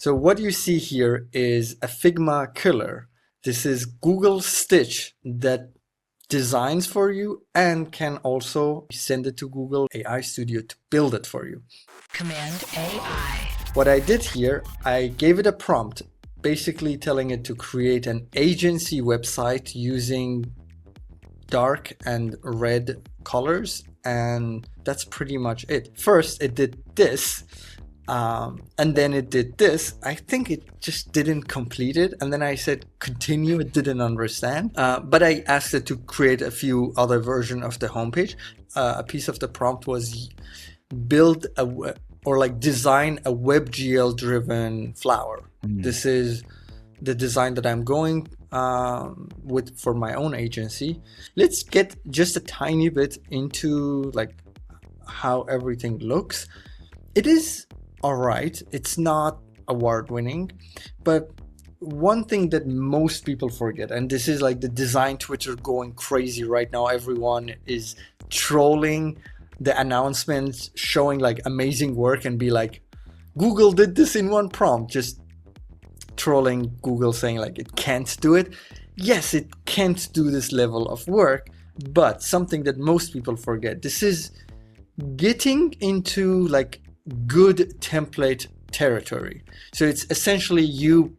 So what you see here is a Figma killer. This is Google Stitch that designs for you and can also send it to Google AI Studio to build it for you. Command AI. What I did here, I gave it a prompt, basically telling it to create an agency website using dark and red colors, and that's pretty much it. First, it did this. And then it did this. I think it just didn't complete it. And then I said, continue. It didn't understand. But I asked it to create a few other versions of the homepage. A piece of the prompt was design a WebGL driven flower. This is the design that I'm going with for my own agency. Let's get just a tiny bit into like how everything looks. It is all right. It's not award winning, but one thing that most people forget, and this is like the design Twitter going crazy right now, everyone is trolling the announcements showing like amazing work and be like, Google did this in one prompt, just trolling Google saying like it can't do it. Yes, it can't do this level of work, but something that most people forget, this is getting into like good template territory. So it's essentially you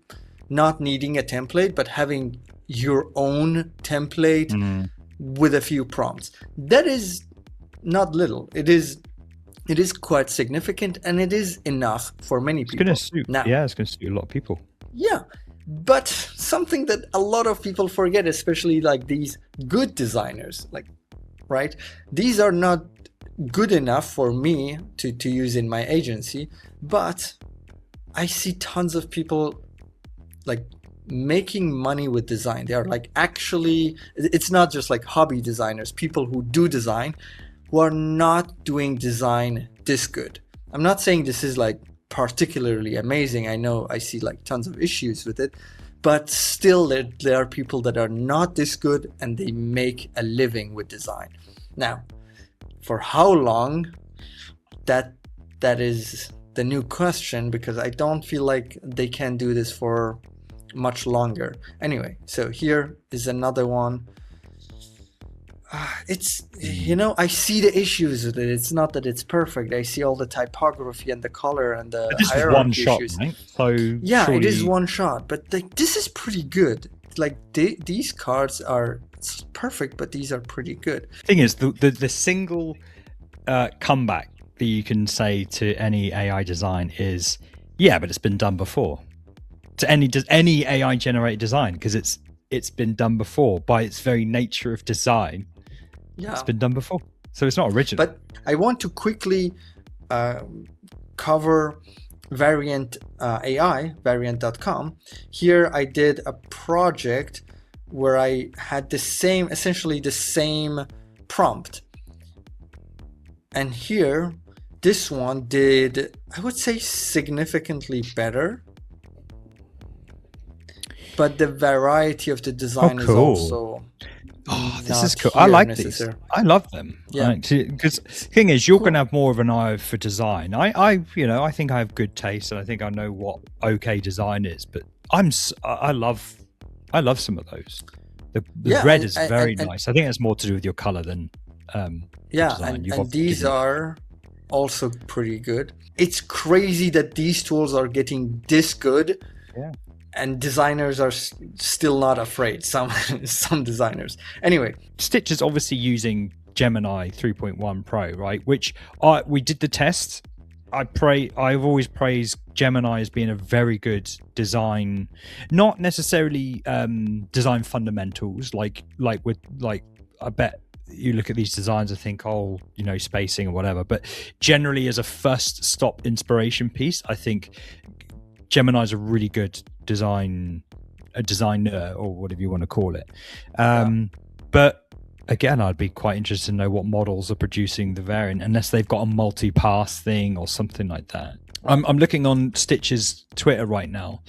not needing a template, but having your own template with a few prompts. That is not little. It is quite significant, and it is enough for many people. It's going to suit a lot of people. Yeah, but something that a lot of people forget, especially like these good designers, like, right? These are not good enough for me to use in my agency, but I see tons of people like making money with design. They are like, actually, it's not just like hobby designers, people who do design, who are not doing design this good. I'm not saying this is like particularly amazing. I know I see like tons of issues with it, but still there are people that are not this good and they make a living with design. Now, for how long, that is the new question, because I don't feel like they can do this for much longer. Anyway, so here is another one. It's, I see the issues with it. It's not that it's perfect. I see all the typography and the color and the hierarchy issues. Right? So yeah, surely... it is one shot, but like this is pretty good. Like these cards are perfect, but these are pretty good. Thing is, the single comeback that you can say to any AI design is, yeah, but it's been done before. To any AI generated design, because it's been done before by its very nature of design. Yeah, it's been done before, so it's not original. But I want to quickly cover Variant AI, variant.com. Here I did a project where I had essentially the same prompt. And here, this one did, I would say, significantly better. But the variety of the design is also... Oh, this is cool. I like these. I love them. Yeah. Because the thing is, you're going to have more of an eye for design. I think I have good taste, and I think I know what okay design is. But I love some of those. The red is very nice. I think that's more to do with your color than design. And these are also pretty good. It's crazy that these tools are getting this good. Yeah. And designers are still not afraid. Some designers. Anyway, Stitch is obviously using Gemini 3.1 Pro, right? Which we did the test. I've always praised Gemini as being a very good design, not necessarily design fundamentals. Like I bet you look at these designs and think, spacing or whatever. But generally, as a first stop inspiration piece, I think Gemini is a really good designer or whatever you want to call it. But again, I'd be quite interested to know what models are producing the variant, unless they've got a multi-pass thing or something like that. I'm looking on Stitch's Twitter right now.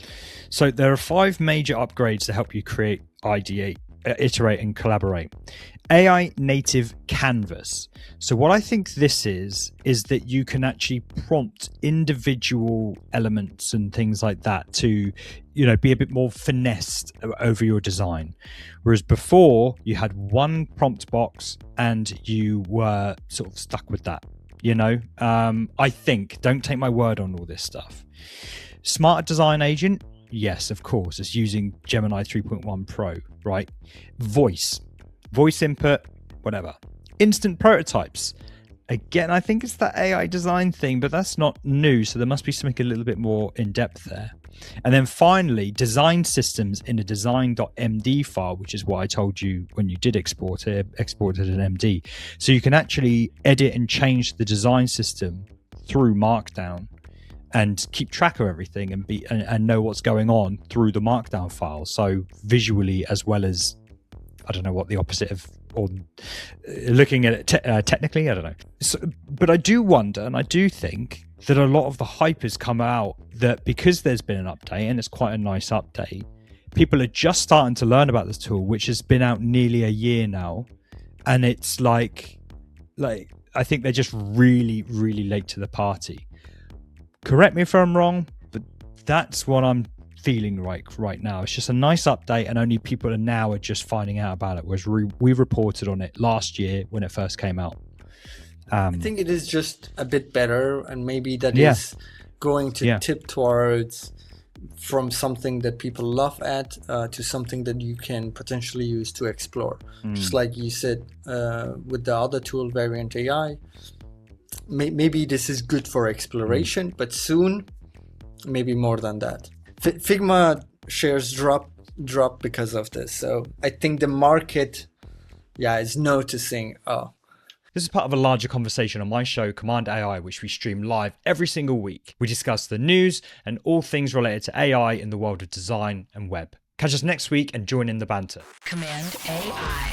So there are 5 major upgrades to help you create, ideate, iterate and collaborate. AI native canvas. So what I think this is that you can actually prompt individual elements and things like that to, be a bit more finessed over your design. Whereas before you had one prompt box and you were sort of stuck with that, I think, don't take my word on all this stuff. Smart design agent. Yes, of course, it's using Gemini 3.1 Pro, right? Voice input, whatever. Instant prototypes. Again, I think it's that AI design thing, but that's not new, so there must be something a little bit more in depth there. And then finally, design systems in a design.md file, which is what I told you when you did export it as an MD. So you can actually edit and change the design system through Markdown and keep track of everything and know what's going on through the Markdown file. So visually, as well as, I don't know what the opposite of, or looking at it technically, I don't know. So, but I do wonder, and I do think that a lot of the hype has come out that because there's been an update, and it's quite a nice update, people are just starting to learn about this tool, which has been out nearly a year now. And it's like I think they're just really, really late to the party. Correct me if I'm wrong, but that's what I'm feeling right now. It's just a nice update, and only people are just finding out about it, whereas we reported on it last year when it first came out. I think it is just a bit better, and maybe that is going to tip towards from something that people love at to something that you can potentially use to explore. Just like you said with the other tool, Variant AI. Maybe this is good for exploration, but soon, maybe more than that. Figma shares drop because of this. So I think the market, is noticing. This is part of a larger conversation on my show, Command AI, which we stream live every single week. We discuss the news and all things related to AI in the world of design and web. Catch us next week and join in the banter. Command AI.